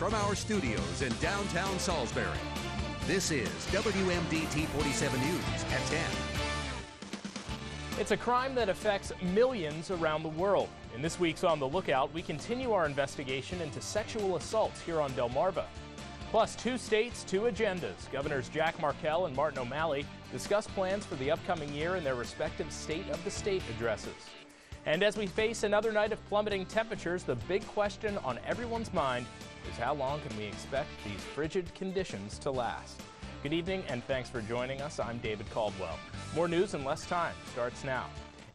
from our studios in downtown Salisbury. This is WMDT 47 News at 10. It's a crime that affects millions around the world. In this week's On the Lookout, we continue our investigation into sexual assaults here on Delmarva. Plus, 2 states, 2 agendas. Governors Jack Markell and Martin O'Malley discuss plans for the upcoming year in their respective State of the State addresses. And as we face another night of plummeting temperatures, the big question on everyone's mind is how long can we expect these frigid conditions to last? Good evening and thanks for joining us. I'm David Caldwell. More news in less time starts now.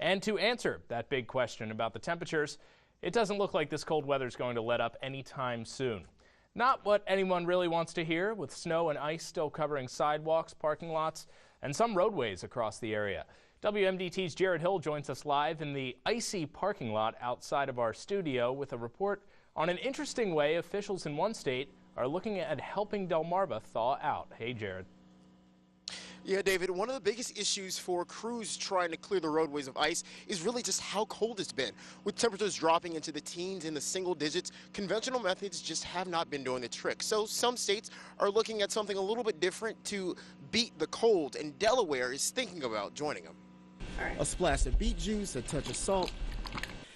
And to answer that big question about the temperatures, it doesn't look like this cold weather is going to let up anytime soon. Not what anyone really wants to hear, with snow and ice still covering sidewalks, parking lots, and some roadways across the area. WMDT's Jared Hill joins us live in the icy parking lot outside of our studio with a report on an interesting way officials in one state are looking at helping Delmarva thaw out. Hey, Jared. Yeah, David, one of the biggest issues for crews trying to clear the roadways of ice is really just how cold it's been. With temperatures dropping into the teens and the single digits, conventional methods just have not been doing the trick. So some states are looking at something a little bit different to beat the cold, and Delaware is thinking about joining them. A splash of beet juice, a touch of salt.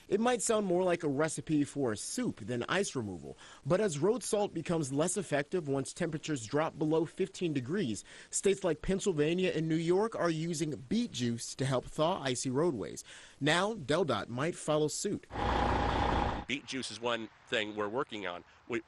It might sound more like a recipe for a soup than ice removal, but as road salt becomes less effective once temperatures drop below 15 degrees, states like Pennsylvania and New York are using beet juice to help thaw icy roadways. Now, DelDOT might follow suit. Beet juice is one thing we're working on.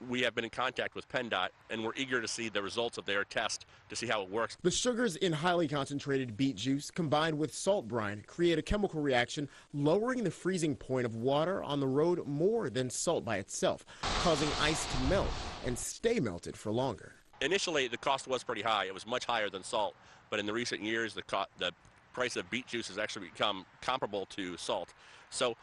We have been in contact with PennDOT, and we're eager to see the results of their test to see how it works. The sugars in highly concentrated beet juice combined with salt brine create a chemical reaction, lowering the freezing point of water on the road more than salt by itself, causing ice to melt and stay melted for longer. Initially, the cost was pretty high. It was much higher than salt, but in the recent years, the price of beet juice has actually become comparable to salt. So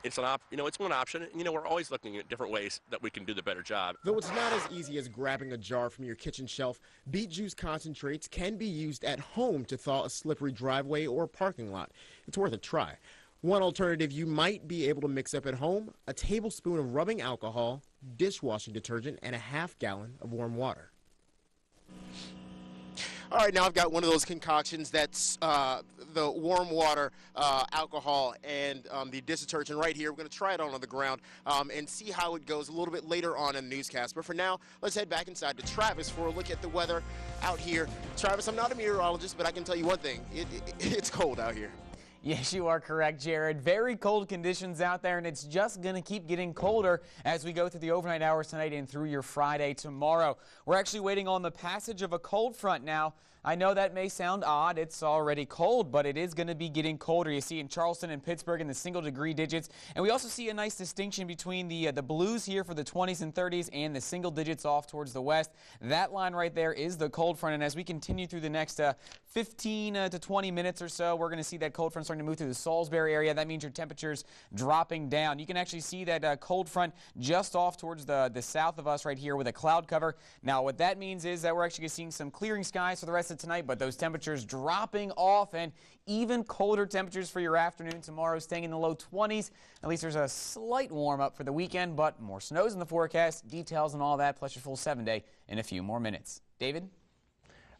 it's it's one option. We're always looking at different ways that we can do the better job. Though it's not as easy as grabbing a jar from your kitchen shelf, beet juice concentrates can be used at home to thaw a slippery driveway or parking lot. It's worth a try. One alternative you might be able to mix up at home: a tablespoon of rubbing alcohol, dishwashing detergent, and a half gallon of warm water. All right, now I've got one of those concoctions that's the warm water, alcohol, and the dish detergent right here. We're going to try it on the ground and see how it goes a little bit later on in the newscast. But for now, let's head back inside to Travis for a look at the weather out here. Travis, I'm not a meteorologist, but I can tell you one thing. It's cold out here. Yes, you are correct, Jared. Very cold conditions out there, and it's just going to keep getting colder as we go through the overnight hours tonight and through your Friday tomorrow. We're actually waiting on the passage of a cold front now. I know that may sound odd. It's already cold, but it is going to be getting colder. You see in Charleston and Pittsburgh in the single-degree digits, and we also see a nice distinction between the blues here for the 20s and 30s and the single digits off towards the west. That line right there is the cold front, and as we continue through the next 15 to 20 minutes or so, we're going to see that cold front starting to move through the Salisbury area. That means your temperatures dropping down. You can actually see that cold front just off towards the south of us right here with a cloud cover. Now, what that means is that we're actually seeing some clearing skies for the rest of tonight, but those temperatures dropping off and even colder temperatures for your afternoon tomorrow, staying in the low 20s. At least there's a slight warm up for the weekend, but more snows in the forecast. Details and all that, plus your full 7-day in a few more minutes. David?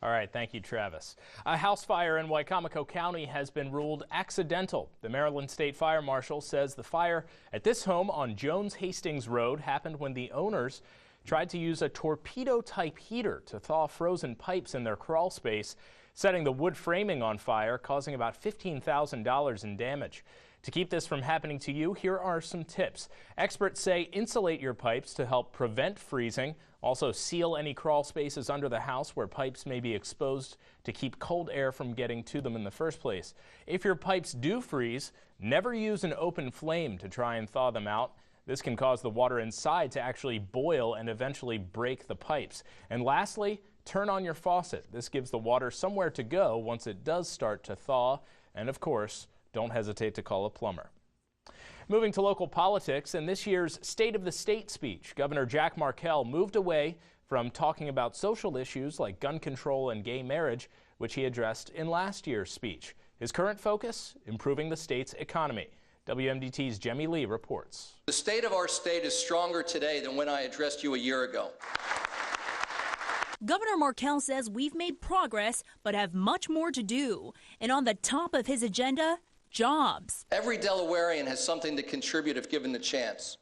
All right, thank you, Travis. A house fire in Wicomico County has been ruled accidental. The Maryland State Fire Marshal says the fire at this home on Jones Hastings Road happened when the owners tried to use a torpedo-type heater to thaw frozen pipes in their crawl space, setting the wood framing on fire, causing about $15,000 in damage. To keep this from happening to you, here are some tips. Experts say insulate your pipes to help prevent freezing. Also, seal any crawl spaces under the house where pipes may be exposed to keep cold air from getting to them in the first place. If your pipes do freeze, never use an open flame to try and thaw them out. This can cause the water inside to actually boil and eventually break the pipes. And lastly, turn on your faucet. This gives the water somewhere to go once it does start to thaw. And of course, don't hesitate to call a plumber. Moving to local politics, in this year's State of the State speech, Governor Jack Markell moved away from talking about social issues like gun control and gay marriage, which he addressed in last year's speech. His current focus, improving the state's economy. WMDT's Jemmy Lee reports. The state of our state is stronger today than when I addressed you a year ago. Governor Markell says we've made progress, but have much more to do. And on the top of his agenda, jobs. Every Delawarean has something to contribute if given the chance.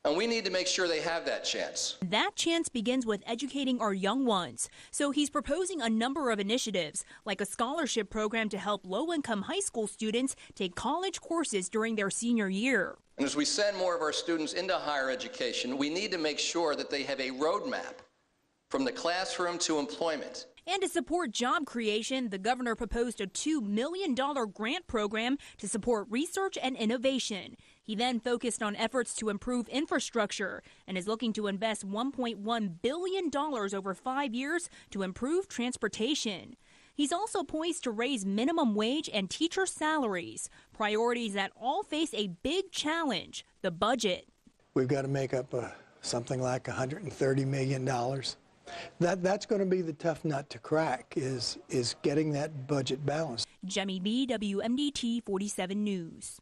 And we need to make sure they have that chance. That chance begins with educating our young ones. So he's proposing a number of initiatives, like a scholarship program to help low-income high school students take college courses during their senior year. And as we send more of our students into higher education, we need to make sure that they have a roadmap from the classroom to employment. And to support job creation, the governor proposed a $2 million grant program to support research and innovation. He then focused on efforts to improve infrastructure and is looking to invest $1.1 billion over 5 years to improve transportation. He's also poised to raise minimum wage and teacher salaries, priorities that all face a big challenge, the budget. We've got to make up something like $130 million. That's going to be the tough nut to crack, is getting that budget balanced. Jemmy Lee, WMDT 47 News.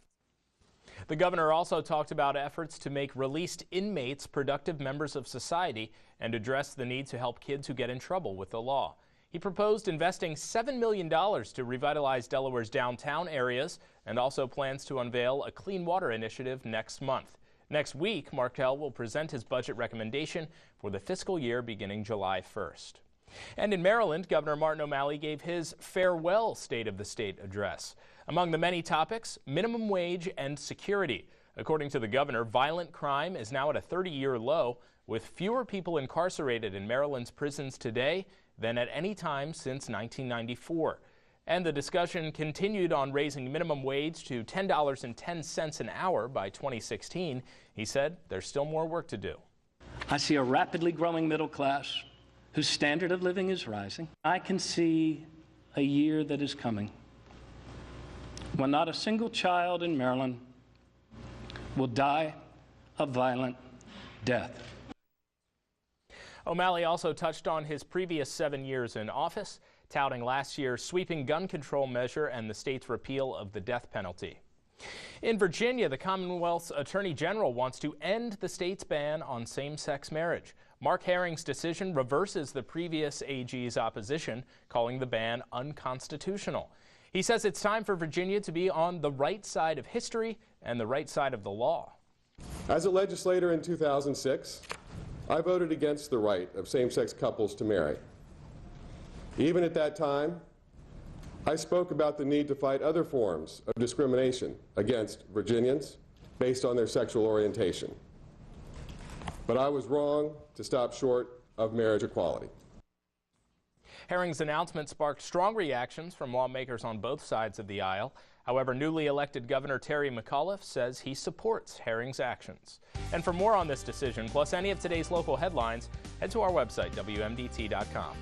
The governor also talked about efforts to make released inmates productive members of society and address the need to help kids who get in trouble with the law. He proposed investing $7 million to revitalize Delaware's downtown areas and also plans to unveil a clean water initiative next month. Next week, Markell will present his budget recommendation for the fiscal year beginning July 1st. And in Maryland, Governor Martin O'Malley gave his farewell State of the State address. Among the many topics, minimum wage and security. According to the governor, violent crime is now at a 30-year low, with fewer people incarcerated in Maryland's prisons today than at any time since 1994. And the discussion continued on raising minimum wage to $10.10 an hour by 2016. He said there's still more work to do. I see a rapidly growing middle class whose standard of living is rising. I can see a year that is coming when not a single child in Maryland will die a violent death. O'Malley also touched on his previous 7 years in office, touting last year's sweeping gun control measure and the state's repeal of the death penalty. In Virginia, the Commonwealth's Attorney General wants to end the state's ban on same-sex marriage. Mark Herring's decision reverses the previous AG's opposition, calling the ban unconstitutional. He says it's time for Virginia to be on the right side of history and the right side of the law. As a legislator in 2006, I voted against the right of same-sex couples to marry. Even at that time, I spoke about the need to fight other forms of discrimination against Virginians based on their sexual orientation. But I was wrong to stop short of marriage equality. Herring's announcement sparked strong reactions from lawmakers on both sides of the aisle. However, newly elected Governor Terry McAuliffe says he supports Herring's actions. And for more on this decision, plus any of today's local headlines, head to our website, WMDT.com.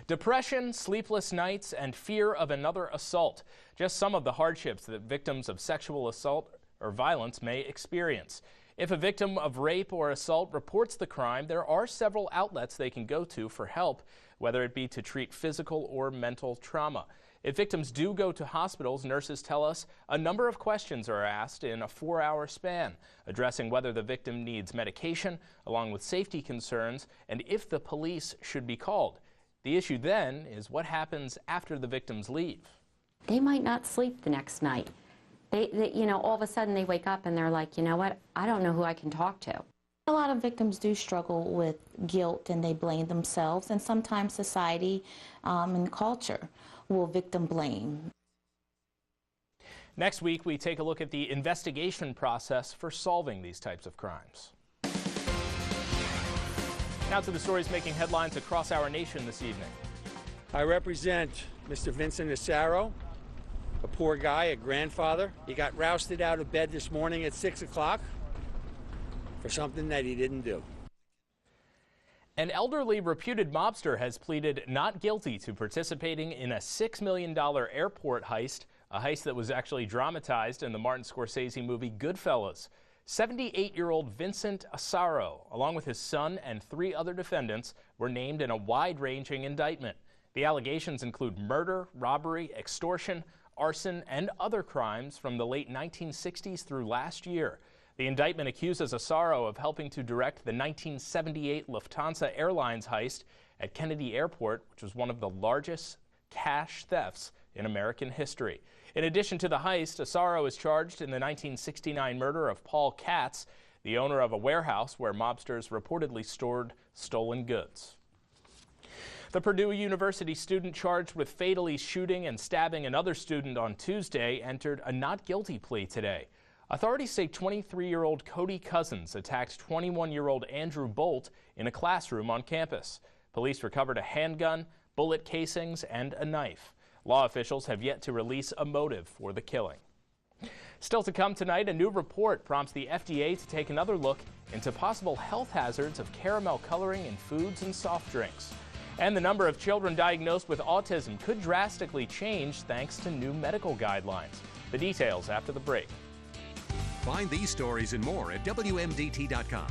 Depression, sleepless nights, and fear of another assault. Just some of the hardships that victims of sexual assault or violence may experience. If a victim of rape or assault reports the crime, there are several outlets they can go to for help, whether it be to treat physical or mental trauma. If victims do go to hospitals, nurses tell us a number of questions are asked in a 4-hour span, addressing whether the victim needs medication, along with safety concerns, and if the police should be called. The issue then is what happens after the victims leave. They might not sleep the next night. They, you know, all of a sudden they wake up and they're like, you know what, I don't know who I can talk to. A lot of victims do struggle with guilt and they blame themselves, and sometimes society and culture will victim blame. Next week, we take a look at the investigation process for solving these types of crimes. Now to the stories making headlines across our nation this evening. I represent Mr. Vincent Asaro, a poor guy, a grandfather. He got rousted out of bed this morning at 6 o'clock for something that he didn't do. An elderly reputed mobster has pleaded not guilty to participating in a $6 million airport heist, a heist that was actually dramatized in the Martin Scorsese movie Goodfellas. 78-year-old Vincent Asaro, along with his son and 3 other defendants, were named in a wide-ranging indictment. The allegations include murder, robbery, extortion, arson, and other crimes from the late 1960s through last year. The indictment accuses Asaro of helping to direct the 1978 Lufthansa Airlines heist at Kennedy Airport, which was one of the largest cash thefts in American history. In addition to the heist, Asaro is charged in the 1969 murder of Paul Katz, the owner of a warehouse where mobsters reportedly stored stolen goods. The Purdue University student charged with fatally shooting and stabbing another student on Tuesday entered a not guilty plea today. Authorities say 23-year-old Cody Cousins attacked 21-year-old Andrew Bolt in a classroom on campus. Police recovered a handgun, bullet casings, and a knife. Law officials have yet to release a motive for the killing. Still to come tonight, a new report prompts the FDA to take another look into possible health hazards of caramel coloring in foods and soft drinks. And the number of children diagnosed with autism could drastically change thanks to new medical guidelines. The details after the break. Find these stories and more at WMDT.com.